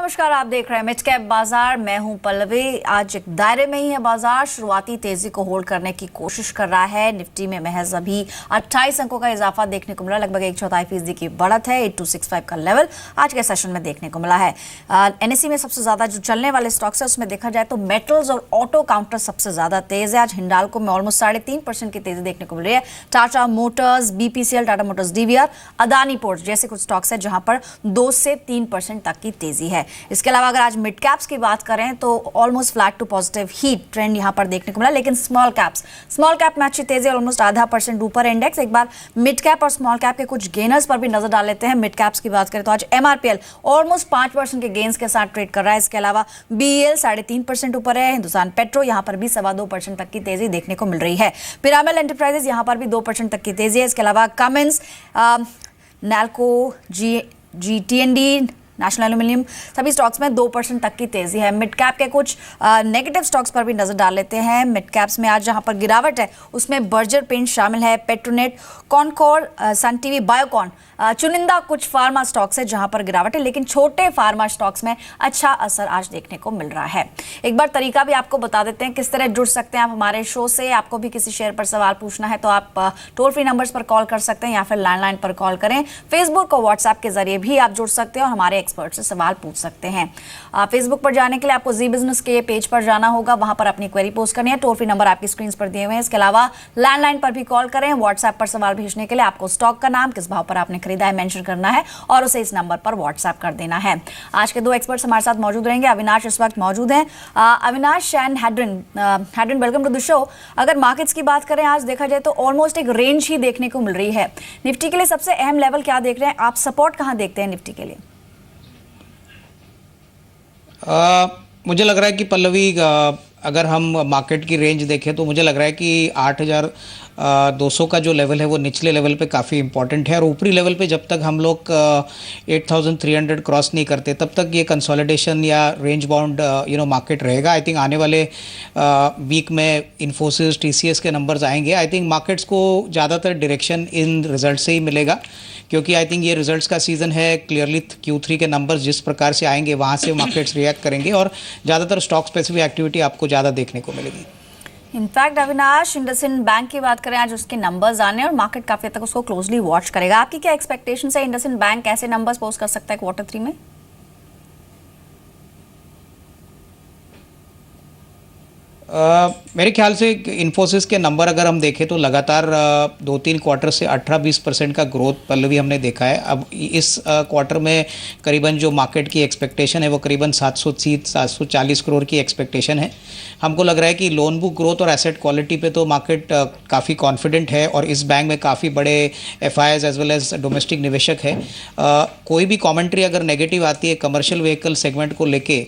नमस्कार, आप देख रहे हैं मिड कैप बाजार। मैं हूं पल्लवी। आज एक दायरे में ही है बाजार। शुरुआती तेजी को होल्ड करने की कोशिश कर रहा है। निफ्टी में महज अभी 28 अंकों का इजाफा देखने को मिला। लगभग 1/4% की बढ़त है। 8265 का लेवल आज के सेशन में देखने को मिला है। एनएसई में सबसे ज्यादा जो चलने वाले स्टॉक्स है उसमें देखा जाए तो मेटल्स और ऑटो काउंटर सबसे ज्यादा तेज है। आज हिंडाल्को में ऑलमोस्ट 3.5% की तेजी देखने को मिल रही है। Tata Motors, BPCL, Tata Motors DVR, Adani ports जैसे कुछ स्टॉक्स है जहां पर 2 से 3% तक की तेजी है। इसके अलावा अगर आज मिड कैप्स की बात करें तो ऑलमोस्ट फ्लैट टू पॉजिटिव ही ट्रेंड यहां पर देखने को मिला। लेकिन स्मॉल कैप में अच्छी तेजी, ऑलमोस्ट 0.5% ऊपर इंडेक्स। एक बार मिड कैप और स्मॉल कैप के कुछ गेनर्स पर भी नजर डाल लेते हैं। मिड कैप्स की बात करें तो आज एमआरपीएल ऑलमोस्ट 5% के गेन्स के साथ ट्रेड कर रहा है। इसके अलावा बीईएल 3.5% ऊपर है। हिंदुस्तान पेट्रो यहां पर भी 2.25% तक की तेजी देखने को मिल रही है। पिरामल एंटरप्राइजेस यहां पर भी 2% तक की तेजी है। इसके अलावा कमिंस, नैल्को, जीटीएनडी, नेशनल एल्यूमिनियम, सभी स्टॉक्स में 2% तक की तेजी है। मिड कैप के कुछ नेगेटिव स्टॉक्स पर भी नजर डाल लेते हैं। मिड कैप्स में आज जहां पर गिरावट है उसमें बर्जर पेंट शामिल है, Petronet, Concor, Sun TV, Biocon, चुनिंदा कुछ फार्मा स्टॉक्स है जहां पर गिरावट है। लेकिन छोटे फार्मा स्टॉक्स में अच्छा असर आज देखने को मिल रहा है। एक बार तरीका भी आपको बता देते हैं किस तरह जुड़ सकते हैं आप हमारे शो से। आपको भी किसी शेयर पर सवाल पूछना है तो आप टोल फ्री नंबर्स पर कॉल कर सकते हैं या फिर लैंडलाइन पर कॉल करें। फेसबुक और व्हाट्सएप के जरिए भी आप जुड़ सकते हैं और हमारे एक्सपर्ट से सवाल पूछ सकते हैं। फेसबुक पर जाने के लिए आपको जी बिजनेस के पेज पर जाना होगा, वहां पर अपनी क्वेरी पोस्ट करनी है। टोल फ्री नंबर आपकी स्क्रीन पर दिए हुए हैं। इसके अलावा लैंडलाइन पर भी कॉल करें। व्हाट्सएप पर सवाल भेजने के लिए आपको स्टॉक का नाम, किस भाव पर आपने खरीदा है मेंशन करना है और उसे इस नंबर पर व्हाट्सएप कर देना है। आज के 2 एक्सपर्ट्स हमारे साथ मौजूद रहेंगे। अविनाश इस वक्त मौजूद हैं। अविनाश एंड हैड्रिन, वेलकम टू द शो। अगर मार्केट्स की बात करें आज देखा जाए तो ऑलमोस्ट एक रेंज ही देखने को मिल रही है। निफ्टी के लिए सबसे अहम लेवल क्या देख रहे हैं आप? सपोर्ट कहां देखते हैं निफ्टी के लिए? मुझे लग रहा है कि पल्लवी, अगर हम मार्केट की रेंज देखें तो मुझे लग रहा है कि 8,200 का जो लेवल है वो निचले लेवल पे काफ़ी इंपॉर्टेंट है। और ऊपरी लेवल पे जब तक हम लोग 8,300 क्रॉस नहीं करते तब तक ये कंसोलिडेशन या रेंज बाउंड मार्केट रहेगा। आई थिंक आने वाले वीक में इन्फोसिस, टीसीएस के नंबर्स आएंगे। आई थिंक मार्केट्स को ज़्यादातर डायरेक्शन इन रिजल्ट से ही मिलेगा, क्योंकि आई थिंक ये रिजल्ट्स का सीज़न है। क्लियरली Q3 के नंबर्स जिस प्रकार से आएंगे वहाँ से मार्केट्स रिएक्ट करेंगे और ज़्यादातर स्टॉक स्पेसिफिक एक्टिविटी आपको ज़्यादा देखने को मिलेगी। इनफैक्ट अविनाश, इंडसइंड बैंक की बात करें, आज उसके नंबर्स आने और मार्केट काफी हद तक उसको क्लोजली वॉच करेगा। आपकी क्या एक्सपेक्टेशन है? इंडसइंड बैंक कैसे नंबर्स पोस्ट कर सकता है Q3 में? मेरे ख्याल से इन्फोसिस के नंबर अगर हम देखें तो लगातार 2-3 क्वार्टर से 18-20% का ग्रोथ पल्लवी हमने देखा है। अब इस क्वार्टर में करीबन जो मार्केट की एक्सपेक्टेशन है वो करीबन 740 करोड़ की एक्सपेक्टेशन है। हमको लग रहा है कि लोन बुक ग्रोथ और एसेट क्वालिटी पे तो मार्केट काफ़ी कॉन्फिडेंट है और इस बैंक में काफ़ी बड़े FIIs as well as domestic निवेशक है। कोई भी कॉमेंट्री अगर नेगेटिव आती है कमर्शियल व्हीकल सेगमेंट को लेके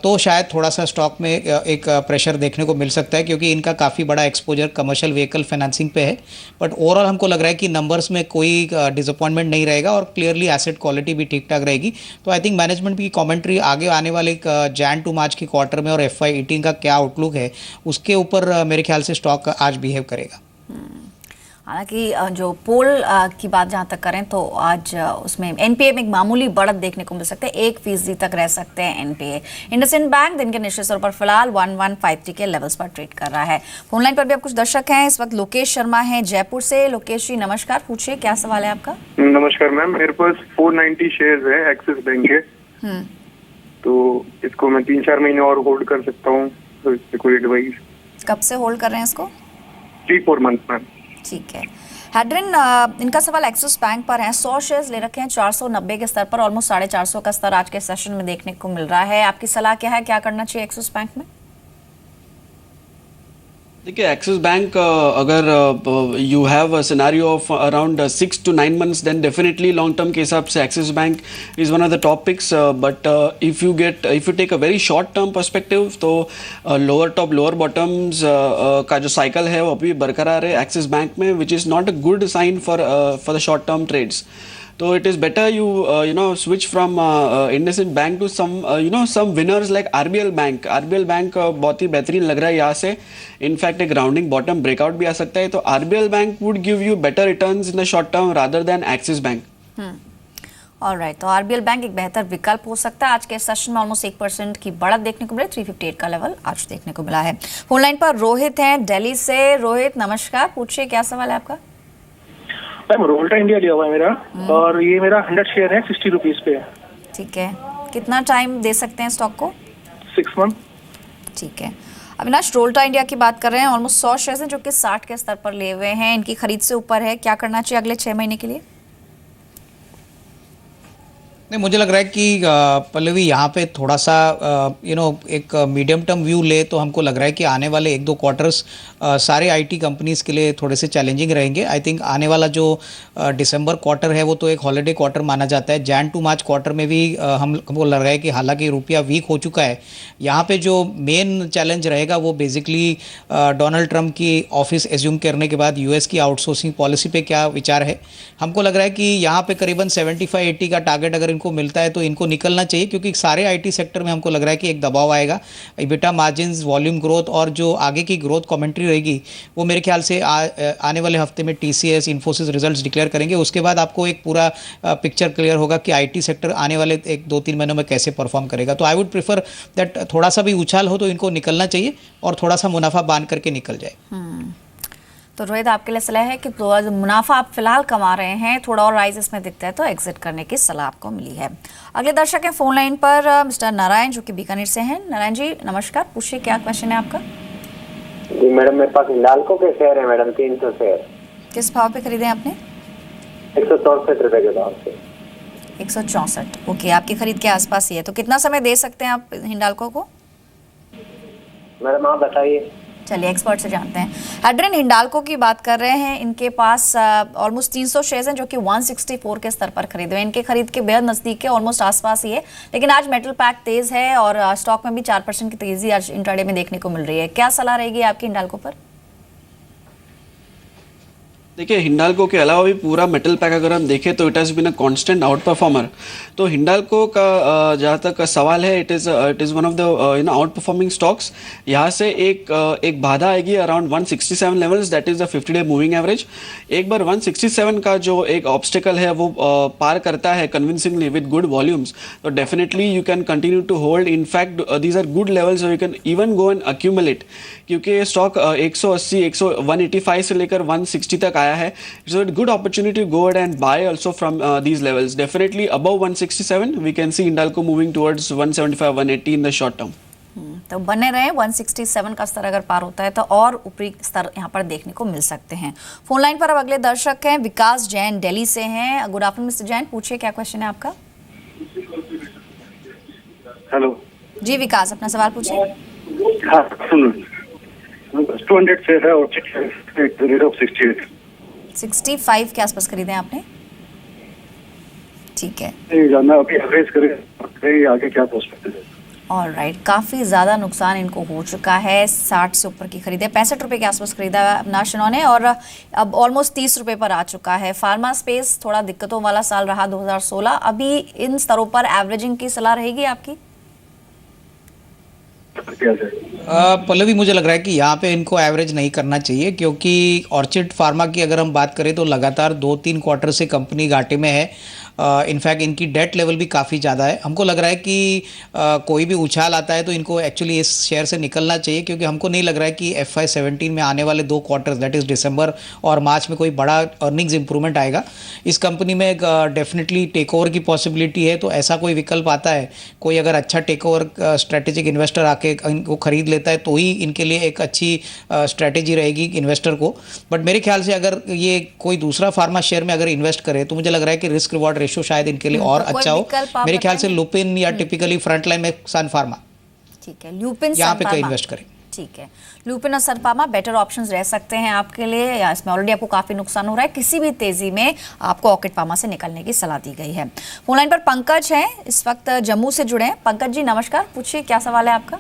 तो शायद थोड़ा सा स्टॉक में एक प्रेशर देखने को मिल सकता है, क्योंकि इनका काफ़ी बड़ा एक्सपोजर कमर्शियल व्हीकल फाइनेंसिंग पे है। बट ओवरऑल हमको लग रहा है कि नंबर्स में कोई डिसअपॉइंटमेंट नहीं रहेगा और क्लियरली एसेट क्वालिटी भी ठीक ठाक रहेगी। तो आई थिंक मैनेजमेंट की कमेंट्री आगे आने वाले जैन टू मार्च के क्वार्टर में और FY18 का क्या आउटलुक है उसके ऊपर मेरे ख्याल से स्टॉक आज बिहेव करेगा। हालांकि जो पोल की बात जहां तक करें तो आज उसमें एनपीए में एक मामूली बढ़त देखने को मिल सकता है। 1% तक रह सकते हैं एनपीए। इंडसइंड बैंक दिन के निश्चित तौर पर फिलहाल 1153 के लेवल्स पर ट्रेड कर रहा है। फोन लाइन पर भी अब कुछ दर्शक हैं। इस वक्त लोकेश शर्मा हैं जयपुर से। लोकेश जी नमस्कार, पूछिए क्या सवाल है आपका? नमस्कार मैम, मेरे पास 490 शेयर्स है एक्सिस बैंक के। तो इसको मैं 3-4 महीने और होल्ड कर सकता हूँ, तो इससे कोई एडवाइस? कब से होल्ड कर रहे हैं इसको? 3-4 मंथ मैम। ठीक है। हैड्रिन, इनका सवाल एक्सिस बैंक पर है। 100 शेयर्स ले रखे हैं 490 के स्तर पर। ऑलमोस्ट 450 का स्तर आज के सेशन में देखने को मिल रहा है। आपकी सलाह क्या है, क्या करना चाहिए एक्सिस बैंक में? देखिए, एक्सिस बैंक अगर you have a scenario of around 6 to 9 months then definitely long term के हिसाब से Axis bank is one of the top picks. But if you take a very short term perspective तो lower top lower bottoms का जो cycle है वो अभी बरकरार है एक्सिस बैंक में, which is not a good sign for the short term trades. तो it is better you switch from IndusInd Bank to some winners like RBL Bank. RBL Bank बहुत ही बेहतरीन लग रहा है यहाँ से। इनफैक्ट एक राउंडिंग बॉटम ब्रेकआउट भी आ सकता है। तो RBL Bank would give you better returns in the short term rather than Axis Bank. Alright, तो आरबीएल बैंक एक बेहतर विकल्प हो सकता है। आज के सेशन में ऑलमोस्ट 1% की बढ़त देखने को मिले, 358 का लेवल आज देखने को मिला है। फोन लाइन पर रोहित हैं दिल्ली से। रोहित नमस्कार, पूछिए क्या सवाल है आपका। मैम रोल्टा इंडिया लिया हुआ है मेरा, और ये मेरा 100 शेयर है, 60 रुपीज पे। ठीक है, कितना टाइम दे सकते हैं स्टॉक को? 6 मंथ। ठीक है, अविनाश रोल्टा इंडिया की बात कर रहे हैं। ऑलमोस्ट 100 शेयर हैं जो कि 60 के स्तर पर लिए हुए हैं, इनकी खरीद से ऊपर है। क्या करना चाहिए अगले 6 महीने के लिए? नहीं, मुझे लग रहा है कि पल्लवी यहाँ पे थोड़ा सा एक मीडियम टर्म व्यू ले तो हमको लग रहा है कि आने वाले 1-2 क्वार्टर्स सारे आईटी कंपनीज के लिए थोड़े से चैलेंजिंग रहेंगे। आई थिंक आने वाला जो दिसंबर क्वार्टर है वो तो एक हॉलीडे क्वार्टर माना जाता है। जैन टू मार्च क्वार्टर में भी हमको लग रहा है कि हालांकि रुपया वीक हो चुका है, यहाँ पे जो मेन चैलेंज रहेगा वो बेसिकली डोनाल्ड ट्रंप की ऑफिस एज्यूम करने के बाद यूएस की आउटसोर्सिंग पॉलिसी पे क्या विचार है। हमको लग रहा है कि यहाँ पे करीबन 75-80 का टारगेट अगर इनको मिलता है तो इनको निकलना चाहिए, क्योंकि सारे आईटी सेक्टर में हमको लग रहा है कि एक दबाव आएगा। इबिटा मार्जिन्स, वॉल्यूम ग्रोथ और जो आगे की ग्रोथ कमेंट्री रहेगी वो मेरे ख्याल से आने वाले हफ्ते में टीसीएस, इन्फोसिस रिजल्ट्स डिक्लेयर करेंगे। उसके बाद आपको एक पूरा पिक्चर क्लियर होगा कि आईटी सेक्टर आने वाले 1-2-3 महीनों में कैसे परफॉर्म करेगा। तो आई वुड प्रेफर दैट थोड़ा सा भी उछाल हो तो इनको निकलना चाहिए और थोड़ा सा मुनाफा बांध करके निकल जाए। तो रोहित आपके लिए सलाह है कि जो मुनाफा आप फिलहाल कमा रहे हैं, थोड़ा और राइज इसमें दिखता है तो एग्जिट करने की सलाह आपको मिली है। अगले दर्शक हैं फोन लाइन पर मिस्टर नारायण जो कि बीकानेर से हैं। नारायण जी नमस्कार, पूछिए क्या क्वेश्चन है आपका। जी मैडम, मेरे पास हिंडाल्को के शेयर है मैडम, 300 शेयर। किस भाव पे खरीदे आपने? 164 रुपए के भाव से। 164, ओके, आपकी खरीद के आसपास ही है। तो कितना समय दे सकते हैं आप हिंडाल्को को? मैडम आप बताइए। चलिए एक्सपर्ट से जानते हैं। एड्रिन हिंडाल्को की बात कर रहे हैं। इनके पास ऑलमोस्ट 300 शेयर्स हैं जो कि 164 के स्तर पर खरीदे हुए। इनके खरीद के बेहद नजदीक है, ऑलमोस्ट आसपास ही है। लेकिन आज मेटल पैक तेज है और स्टॉक में भी 4% की तेजी आज इंट्राडे में देखने को मिल रही है। क्या सलाह रहेगी आपकी हिंडाल्को पर? देखिए, हिंडाल्को के अलावा भी पूरा मेटल पैक अगर हम देखें तो it has been a constant outperformer. तो हिंडाल्को का जहाँ तक सवाल है, it is one of the outperforming stocks. यहाँ से एक बाधा आएगी around 167 levels, that is the 50-डे मूविंग एवरेज। एक बार 167 का जो एक ऑब्स्टिकल है वो पार करता है कन्विंसिंगली विद गुड वॉल्यूम्स, तो definitely you can continue to hold. In fact these are good levels, you can even go and accumulate, क्योंकि स्टॉक 180, 185 से लेकर 160 तक आया है। So it's a good opportunity to go ahead and buy also from these levels. Definitely above 167 we can see Hindalco moving towards 175, 180 in the short term. तो बने रहे 167 का स्तर अगर पार होता है तो और ऊपरी स्तर यहाँ पर देखने को मिल सकते हैं। फोन लाइन पर अब अगले दर्शक हैं विकास जैन दिल्ली से हैं। गुड आफ्टरनून मिस्टर जैन, पूछिए क्या क्वेश्चन है आपका। हेलो जी विकास, अपना सवाल पूछिए। हाँ, 200 शेयर है और 68 65 के आसपास खरीदे हैं आपने? ठीक है, जानना अभी एवरेज करें आगे क्या प्रोस्पेक्ट है। ऑलराइट, काफ़ी ज़्यादा नुकसान इनको हो चुका है। 60 से ऊपर की खरीदे, 65 रुपये के आसपास खरीदा अविनाश इन्होंने और अब ऑलमोस्ट 30 रुपये पर आ चुका है। फार्मा स्पेस थोड़ा दिक्कतों वाला साल रहा 2016। अभी इन स्तरों पर एवरेजिंग की सलाह रहेगी आपकी? पल्लवी, मुझे लग रहा है कि यहाँ पे इनको एवरेज नहीं करना चाहिए, क्योंकि ऑर्चिड फार्मा की अगर हम बात करें तो लगातार 2-3 क्वार्टर से कंपनी घाटे में है। इनफैक्ट इनकी डेट लेवल भी काफ़ी ज़्यादा है। हमको लग रहा है कि कोई भी उछाल आता है तो इनको एक्चुअली इस शेयर से निकलना चाहिए, क्योंकि हमको नहीं लग रहा है कि FY17 में आने वाले 2 क्वार्टर्स दैट इज़ दिसंबर और मार्च में कोई बड़ा अर्निंग्स इंप्रूवमेंट आएगा। इस कंपनी में डेफिनेटली टेक ओवर की पॉसिबिलिटी है, तो ऐसा कोई विकल्प आता है, कोई अगर अच्छा टेक ओवर स्ट्रेटेजिक इन्वेस्टर आके इनको खरीद लेता है तो ही इनके लिए एक अच्छी स्ट्रेटेजी रहेगी इन्वेस्टर को। बट मेरे ख्याल से अगर ये कोई दूसरा फार्मा शेयर में अगर इन्वेस्ट करे तो मुझे लग रहा है कि रिस्क रिवॉर्ड रेशो शायद इनके लिए और अच्छा हो। मेरे ख्याल से लुपिन या टिपिकली फ्रंट लाइन में सन फार्मा, ठीक है, लुपिन यहाँ पे कहीं इन्वेस्ट करें। ठीक है, लुपिन और सन फार्मा बेटर ऑप्शंस रह सकते हैं आपके लिए, या इसमें ऑलरेडी आपको काफी नुकसान हो रहा है। किसी भी तेजी में आपको ऑर्किड फार्मा से निकलने की सलाह दी गई है। फोन लाइन पर पंकज हैं, इस वक्त जम्मू से जुड़े हैं। पंकज जी नमस्कार, पूछिए क्या सवाल है आपका।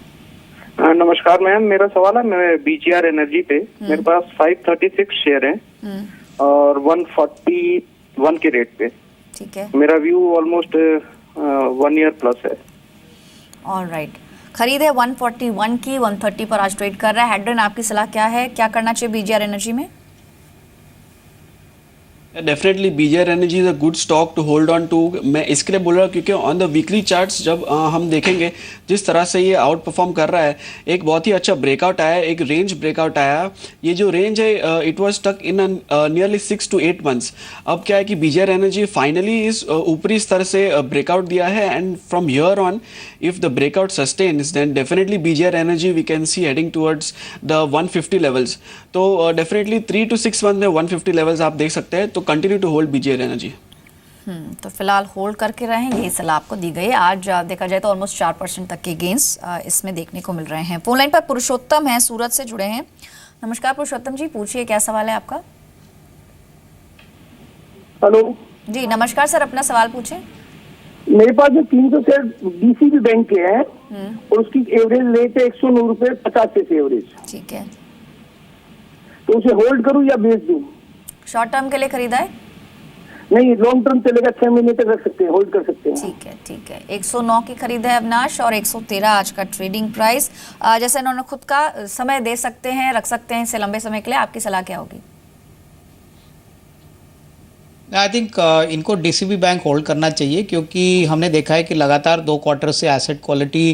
नमस्कार मैम, मेरा सवाल है मैं BGR एनर्जी पे, मेरे पास 536 शेयर है और 141 के रेट पे। ठीक है, मेरा व्यू ऑलमोस्ट 1 ईयर प्लस है। ऑलराइट, खरीद है 141 की, 130 पर आज ट्रेड कर रहा है। हेड्रन आपकी सलाह क्या है, क्या करना चाहिए BGR एनर्जी में? Definitely BGR energy is a good stock to hold on to. मैं इसके लिए बोल रहा हूँ क्योंकि ऑन द वीकली चार्ट्स जब हम देखेंगे जिस तरह से ये आउट परफॉर्म कर रहा है, एक बहुत ही अच्छा ब्रेकआउट आया, एक रेंज ब्रेकआउट आया। ये जो रेंज है it was stuck in nearly 6 to 8 months। अब क्या है कि बीजेआर एनर्जी फाइनली इस ऊपरी स्तर से ब्रेकआउट दिया है, and from here on if the breakout sustains then definitely BGR energy we can see heading towards the 150 levels. तो डेफिनेटली 3 to 6 months में 150 लेवल्स आप देख सकते हैं। तो कंटिन्यू टू होल्ड बीजेआर एनर्जी। तो फिलहाल होल्ड करके रहें, यही सलाह आपको दी गई है। आज देखा जाए तो ऑलमोस्ट 4% तक के गेंस इसमें देखने को मिल रहे हैं। फोन लाइन पर पुरुषोत्तम हैं, सूरत से जुड़े हैं। नमस्कार पुरुषोत्तम जी, पूछिए क्या सवाल है आपका। हेलो जी नमस्कार सर, अपना सवाल पूछें। मेरे पास जो 300 शेयर डीसीबी बैंक के हैं और उसकी एवरेज रेट है 109 रुपए 50 पैसे एवरेज। ठीक है, तो उसे होल्ड करूं या बेच दूं? शॉर्ट टर्म के लिए खरीदा है? नहीं, लॉन्ग टर्म चलेगा, 6 महीने तक रख सकते हैं, होल्ड कर सकते हैं। ठीक है ठीक है। 109 की खरीद है अविनाश और 113 आज का ट्रेडिंग प्राइस। जैसे इन्होंने खुद का समय दे सकते हैं, रख सकते हैं इसे लंबे समय के लिए, आपकी सलाह क्या होगी? आई थिंक इनको डीसीबी बैंक होल्ड करना चाहिए, क्योंकि हमने देखा है कि लगातार 2 क्वार्टर से एसेट क्वालिटी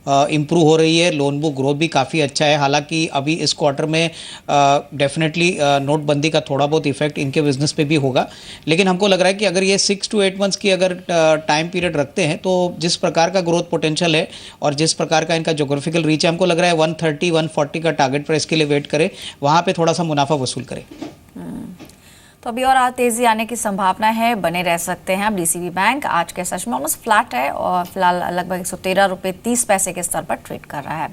इम्प्रूव हो रही है, लोन बुक ग्रोथ भी काफ़ी अच्छा है। हालांकि अभी इस क्वार्टर में डेफिनेटली नोटबंदी का थोड़ा बहुत इफेक्ट इनके बिजनेस पे भी होगा, लेकिन हमको लग रहा है कि अगर ये 6 to 8 months की अगर टाइम पीरियड रखते हैं तो जिस प्रकार का ग्रोथ पोटेंशियल है और जिस प्रकार का इनका जोग्राफिकल रीच है, हमको लग रहा है 130-140 का टारगेट प्राइस के लिए वेट करें, वहाँ पर थोड़ा सा मुनाफा वसूल करें। तो अभी और तेजी आने की संभावना है, बने रह सकते हैं। अब डीसीबी बैंक आज के सच में ऑलमोस्ट फ्लैट है और फिलहाल लगभग 113 रुपये 30 पैसे के स्तर पर ट्रेड कर रहा है।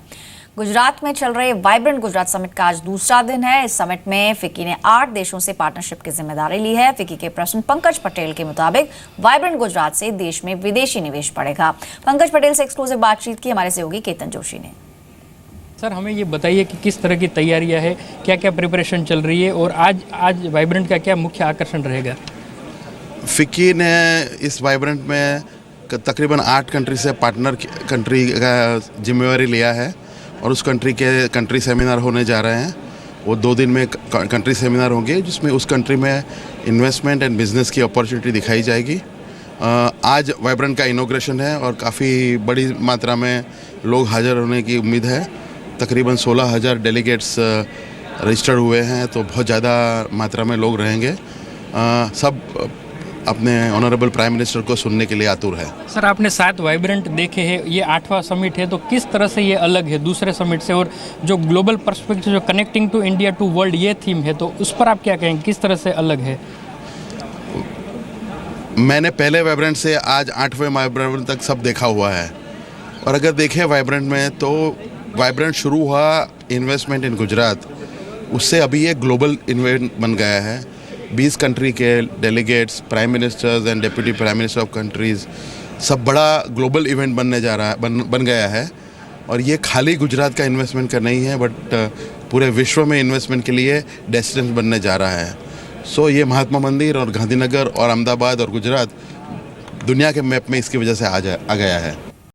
गुजरात में चल रहे वाइब्रेंट गुजरात समिट का आज दूसरा दिन है। इस समिट में फिक्की ने 8 देशों से पार्टनरशिप की जिम्मेदारी ली है। फिक्की के प्रेसिडेंट पंकज पटेल के मुताबिक वाइब्रेंट गुजरात से देश में विदेशी निवेश बढ़ेगा। पंकज पटेल से एक्सक्लूसिव बातचीत की हमारे सहयोगी केतन जोशी ने। सर हमें ये बताइए कि किस तरह की तैयारियां है, क्या क्या प्रिपरेशन चल रही है और आज वाइब्रेंट का क्या मुख्य आकर्षण रहेगा? फिक्की ने इस वाइब्रेंट में तकरीबन 8 कंट्री से पार्टनर कंट्री का जिम्मेवारी लिया है और उस कंट्री सेमिनार होने जा रहे हैं। वो 2 दिन में कंट्री सेमिनार होंगे जिसमें उस कंट्री में इन्वेस्टमेंट एंड बिजनेस की अपॉर्चुनिटी दिखाई जाएगी। आज वाइब्रेंट का इनॉग्रेशन है और काफ़ी बड़ी मात्रा में लोग हाजिर होने की उम्मीद है। तकरीबन 16,000 डेलीगेट्स रजिस्टर्ड हुए हैं, तो बहुत ज़्यादा मात्रा में लोग रहेंगे। सब अपने ऑनरेबल प्राइम मिनिस्टर को सुनने के लिए आतुर है। सर आपने 7 वाइब्रेंट देखे हैं, ये 8वां समिट है, तो किस तरह से ये अलग है दूसरे समिट से? और जो ग्लोबल पर्सपेक्टिव, जो connecting to India to world ये थीम है, तो उस पर आप क्या कहेंगे, किस तरह से अलग है? मैंने पहले वाइब्रेंट से आज 8वें वाइब्रेंट तक सब देखा हुआ है, और अगर देखें वाइब्रेंट में तो वाइब्रेंट शुरू हुआ इन्वेस्टमेंट इन गुजरात, उससे अभी ये ग्लोबल इवेंट बन गया है। 20 कंट्री के delegates, prime ministers and deputy prime minister of countries, सब बड़ा ग्लोबल इवेंट बनने जा रहा है, बन गया है। और ये खाली गुजरात का इन्वेस्टमेंट का नहीं है, बट पूरे विश्व में इन्वेस्टमेंट के लिए डेस्टिनेशन बनने जा रहा है। सो ये महात्मा मंदिर और गांधीनगर और अहमदाबाद और गुजरात दुनिया के मैप में इसकी वजह से आ गया है।